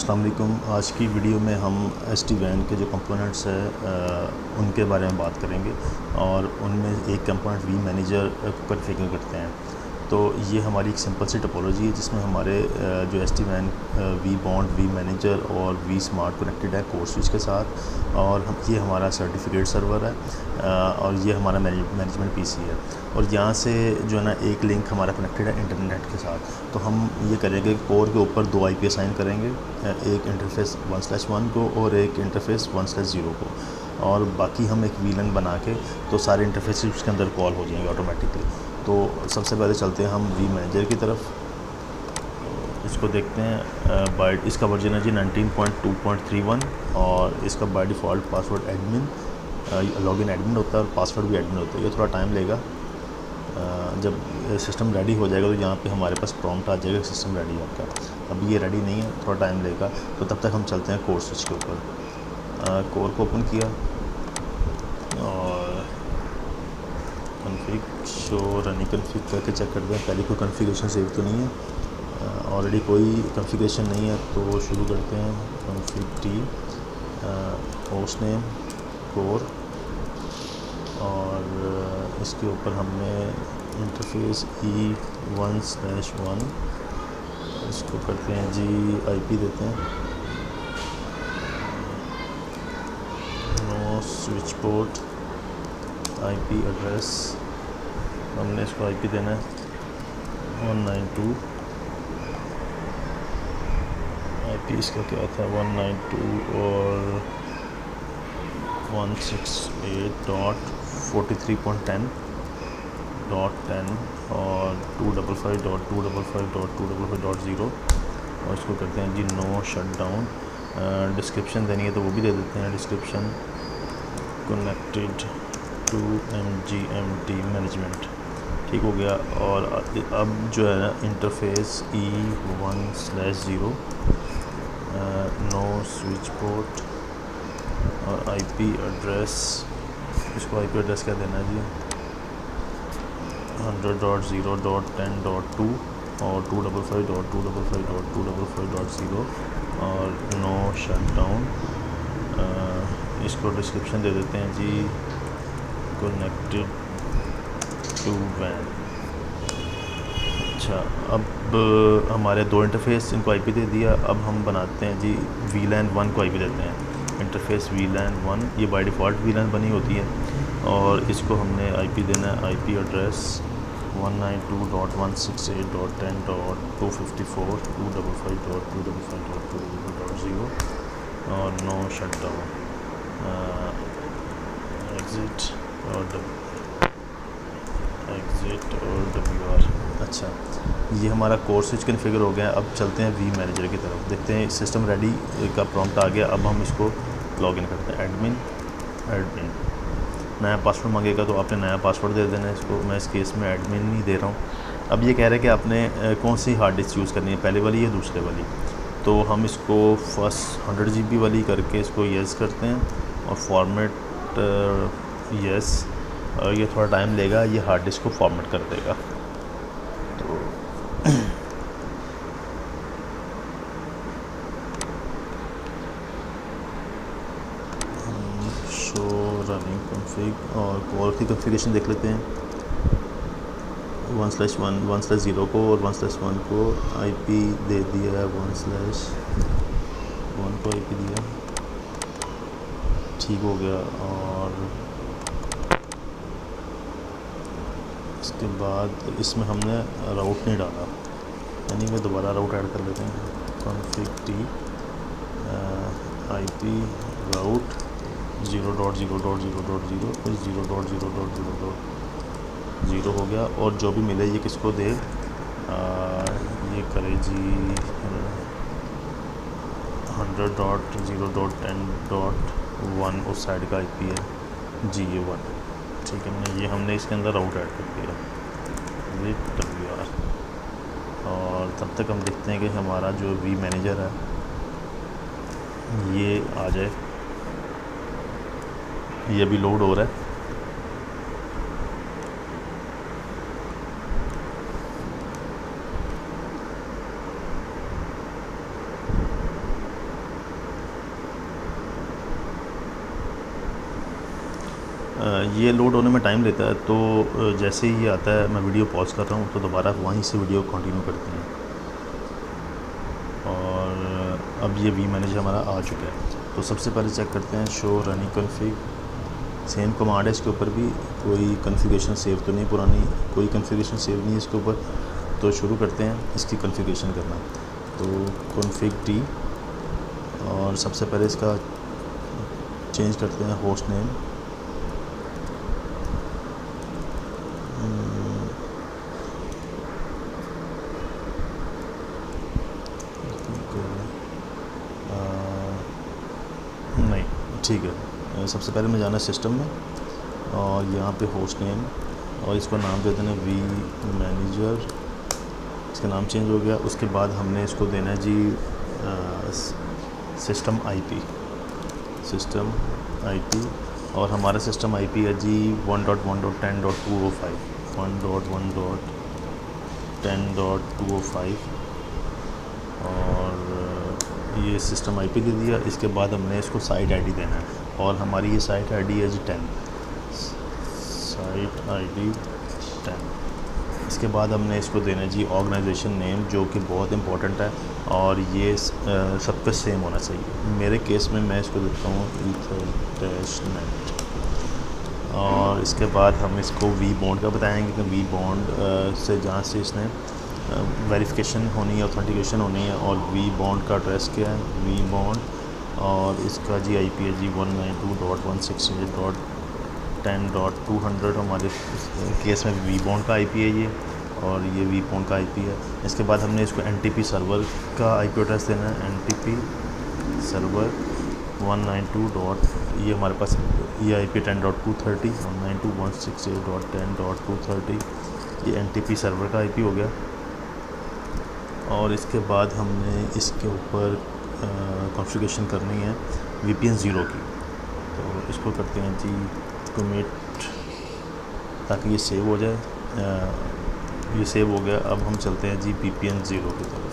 अस्सलाम वालेकुम। आज की वीडियो में हम SD-WAN के जो कंपोनेंट्स है उनके बारे में बात करेंगे और उनमें एक कंपोनेंट vManager को कॉन्फ़िगर करते हैं। तो ये हमारी एक सिंपल सी टोपोलॉजी है जिसमें हमारे जो SD-WAN vBond vManager और vSmart कनेक्टेड है कोर स्विच के साथ, और ये हमारा सर्टिफिकेट सर्वर है और ये हमारा मैनेजमेंट PC है। और यहाँ से जो है ना एक लिंक हमारा कनेक्टेड है इंटरनेट के साथ। तो हम ये करेंगे कोर के ऊपर 2 IP असाइन करेंगे, एक इंटरफेस 1/1 को और एक इंटरफेस 1/0 को, और बाकी हम एक VLAN बना के तो सारे इंटरफेस उसके अंदर कॉल हो जाएंगे ऑटोमेटिकली। तो सबसे पहले चलते हैं हम vManager की तरफ। इसको देखते हैं। बाय इसका वर्जन है जी 19.2.31 और इसका by default password admin, login admin होता है और पासवर्ड भी एडमिन होता है। ये थोड़ा टाइम लेगा। जब सिस्टम रेडी हो जाएगा तो यहाँ पे हमारे पास प्रॉम्प्ट आ जाएगा सिस्टम रेडी है आपका। अभी ये रेडी नहीं है, थोड़ा टाइम लेगा। तो तब तक हम चलते हैं कोर स्विच के ऊपर। कोर को ओपन किया और कॉन्फ़िग शो रनिंग कॉन्फ़िग करके चेक करते हैं पहले कोई कॉन्फ़िगरेशन सेव तो नहीं है। ऑलरेडी कोई कॉन्फ़िगरेशन नहीं है तो शुरू करते हैं। Config T host name core, और इसके ऊपर हमने इंटरफेस E1/1 इसको करते हैं जी IP देते हैं। No switch port IP address हमने इसको IP देना है 192। IP इसका क्या था 192 और 168.43.10 और 255.255.255.0 और इसको करते हैं जी नो शटडाउन। डिस्क्रिप्शन देनी है तो वो भी दे देते हैं। Description connected to MGMT management, ठीक हो गया। और अब जो है ना interface E1/0 no switch port और IP एड्रेस, इसको IP एड्रेस क्या देना है जी 100.0.10.2 और 255.255.255.0 और नो शटडाउन। इसको डिस्क्रिप्शन दे देते हैं जी कनेक्टेड टू WAN। अच्छा, अब हमारे 2 इंटरफेस इनको IP दे दिया। अब हम बनाते हैं जी VLAN 1 को IP देते हैं। इंटरफेस VLAN 1 ये बाय डिफ़ॉल्ट VLAN बनी होती है और इसको हमने IP देना है IP एड्रेस 192.168.10.254.255.255.255.0 और नो शटडाउन। एग्ज़िट और WR। अच्छा, ये हमारा कोर स्विच कॉन्फ़िगर हो गया। अब चलते हैं vManager की तरफ, देखते हैं सिस्टम रेडी का प्रॉम्प्ट आ गया। अब हम इसको लॉगिन करते हैं। एडमिन नया पासवर्ड मांगेगा तो आपने नया पासवर्ड दे देना है इसको। मैं इस केस में एडमिन नहीं दे रहा हूँ। अब ये कह रहे हैं कि आपने कौन सी हार्ड डिस्क यूज़ करनी है, पहले वाली या दूसरे वाली। तो हम इसको फर्स्ट 100 GB वाली करके इसको येस करते हैं और फॉर्मेट येस। ये थोड़ा टाइम लेगा, ये हार्ड डिस्क को फॉर्मेट कर देगा। तो शो रनिंग कॉन्फ़िग और कोर की कॉन्फ़िगरेशन देख लेते हैं। 1/1 1/0 को और 1/1 को IP दे दिया है। 1/1 को IP दिया, ठीक हो गया। और इसके बाद इसमें हमने राउट नहीं डाला, यानी मैं दोबारा राउट ऐड कर लेते हैं। कॉन्फ़िग टी IP राउट 0.0.0.0 फिर 0.0.0.0 हो गया। और जो भी मिले ये किसको दे, ये करे जी 100.0.10.1 उस साइड का IP है जी ये 1, ठीक है। हमने इसके अंदर राउट ऐड कर दिया विद WR। और तब तक हम देखते हैं कि हमारा जो vManager है ये आ जाए। ये अभी लोड हो रहा है। ये लोड होने में टाइम लेता है, तो जैसे ही ये आता है मैं वीडियो पॉज कर रहा हूँ तो दोबारा वहीं से वीडियो कंटिन्यू करते हैं। और अब ये वी मैनेजर हमारा आ चुका है। तो सबसे पहले चेक करते हैं show running config. Same command है इसके ऊपर भी, कोई कॉन्फ़िगरेशन सेव तो नहीं, पुरानी कोई कॉन्फ़िगरेशन सेव नहीं है इसके ऊपर। तो शुरू करते हैं इसकी कॉन्फ़िगरेशन करना। तो कॉन्फ़िग टी, और सबसे पहले इसका चेंज करते हैं होस्ट नेम। नहीं, ठीक है। सबसे पहले मैं जाना सिस्टम में और यहाँ पे होस्ट नेम, और इसको नाम दे देना वी मैनेजर। इसका नाम चेंज हो गया। उसके बाद हमने इसको देना है जी सिस्टम आईपी, सिस्टम आईपी, और हमारा सिस्टम आईपी है जी 1.1.10.205, 1.1.10.205, और ये सिस्टम आईपी दे दिया। इसके बाद हमने इसको साइट आईडी देना है, और हमारी ये साइट आईडी है जी 10, साइट आईडी 10। इसके बाद हमने इसको देना है जी ऑर्गेनाइजेशन नेम, जो कि बहुत इंपॉर्टेंट है, और ये सब पे सेम होना चाहिए। मेरे केस में मैं इसको देता हूँ ether-net। और इसके बाद हम इसको वी बॉन्ड का बताएंगे कि वी बॉन्ड से जहाँ से इसने वेरिफिकेशन होनी है, ऑथेंटिकेशन होनी है, और वी बॉन्ड का एड्रेस क्या है, वी बॉन्ड, और इसका जी आईपी है जी 192.168.10.200। हमारे केस में वी बॉन्ड का आईपी है ये, और ये वी बॉन्ड का आईपी है। इसके बाद हमने इसको एनटीपी सर्वर का आईपी एड्रेस देना है, एनटीपी सर्वर 192. ये हमारे पास ये आईपी 10.230, 192.168.10.230, ये एनटीपी सर्वर का आईपी हो गया। और इसके बाद हमने इसके ऊपर कॉन्फ़िगरेशन करनी है VPN 0 की। तो इसको करते हैं जी कमिट, ताकि ये सेव हो जाए। ये सेव हो गया। अब हम चलते हैं जी VPN 0 की तरफ।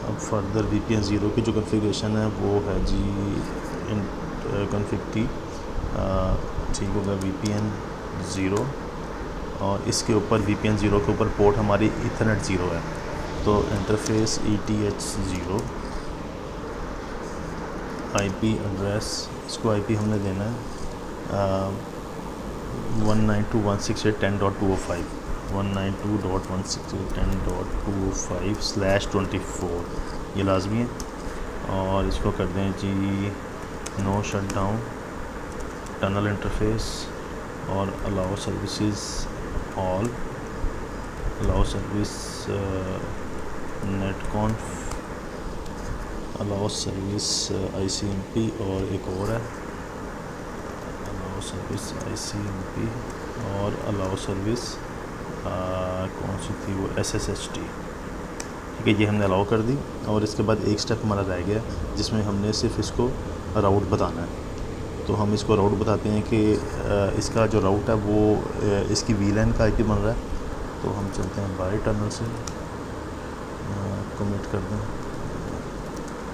अब फर्दर VPN 0 की जो कॉन्फ़िगरेशन है वो है जी कॉन्फ़िग टी, ठीक होगा VPN 0, और इसके ऊपर VPN 0 के ऊपर पोर्ट हमारी ईथरनेट 0 है। तो इंटरफेस ETH0, आईपी एड्रेस, इसको आईपी हमने देना है 192.168.10.205, 192.168.10.205/24, ये लाजमी है। और इसको कर दें जी नो शटडाउन, टनल इंटरफेस, और allow services all, allow service netconf, allow service ICMP, और एक और है अलाउ सर्विस ICMP, और अलाउ सर्विस कौन सी थी वो SSHT। ठीक है, ये हमने अलाउ कर दी। और इसके बाद एक स्टेप हमारा रह गया जिसमें हमने सिर्फ इसको राउट बताना है। तो हम इसको राउट बताते हैं कि इसका जो राउट है वो इसकी VLAN का IP बन रहा है। तो हम चलते हैं बाय टनल से, कमिट कर दें,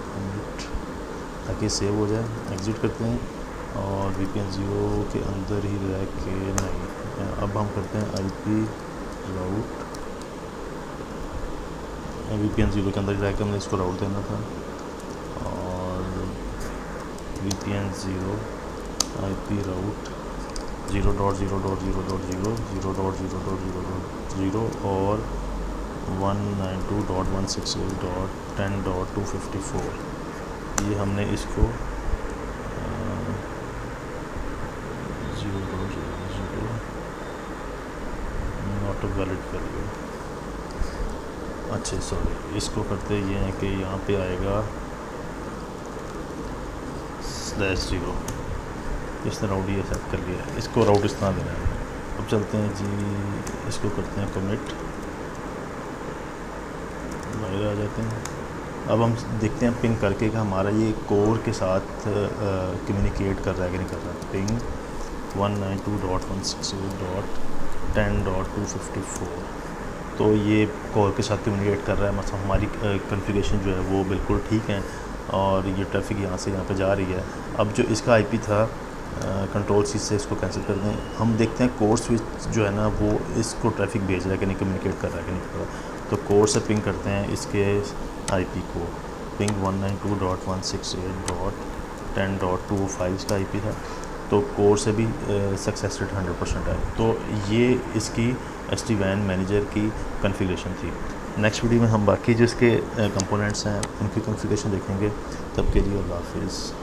कमिट, ताकि सेव हो जाए। एग्ज़िट करते हैं, और VPN 0 के अंदर ही रह के नहीं, अब हम करते हैं IP राउट, VPN 0 के अंदर ही रह के हमने इसको राउट देना था। और VPN 0 IP राउट 0.0.0.0, 0.0.0.0 और 192.168.10.254, ये हमने इसको 0.0.0 नॉट अ वैलिड वैल्यू। अच्छा सॉरी, इसको करते ये हैं कि यहाँ पे आएगा /0, इसने राउट ये सेट कर लिया है, इसको राउट इस तरह देना है। अब चलते हैं जी, इसको करते हैं कमिट, बाहर आ जाते हैं। अब हम देखते हैं पिंग करके कि हमारा ये कोर के साथ कम्युनिकेट कर रहा है कि नहीं कर रहा। पिंग 192.168.10.254, तो ये कोर के साथ कम्युनिकेट कर रहा है। मतलब हमारी कॉन्फ़िगरेशन जो है वो बिल्कुल ठीक है। और ये ट्रैफिक यहाँ से यहाँ पे जा रही है। अब जो इसका आईपी था कंट्रोल सी से इसको कैंसिल कर दें। हम देखते हैं कोर स्विच जो है ना वो इसको ट्रैफिक भेज रहा है कि नहीं, कम्युनिकेट कर रहा है कि नहीं कर रहा। तो कोर से पिंग करते हैं इसके आईपी को। पिंग 192.168.10.25 इसका आईपी था। तो कोर से भी सक्सेस रेट 100% है। तो ये इसकी SD-WAN मैनेजर की कॉन्फ़िगरेशन थी। नेक्स्ट वीडियो में हम बाकी जो इसके कंपोनेंट्स हैं उनकी कॉन्फ़िगरेशन देखेंगे। तब के लिए अल्लाह हाफ़िज़।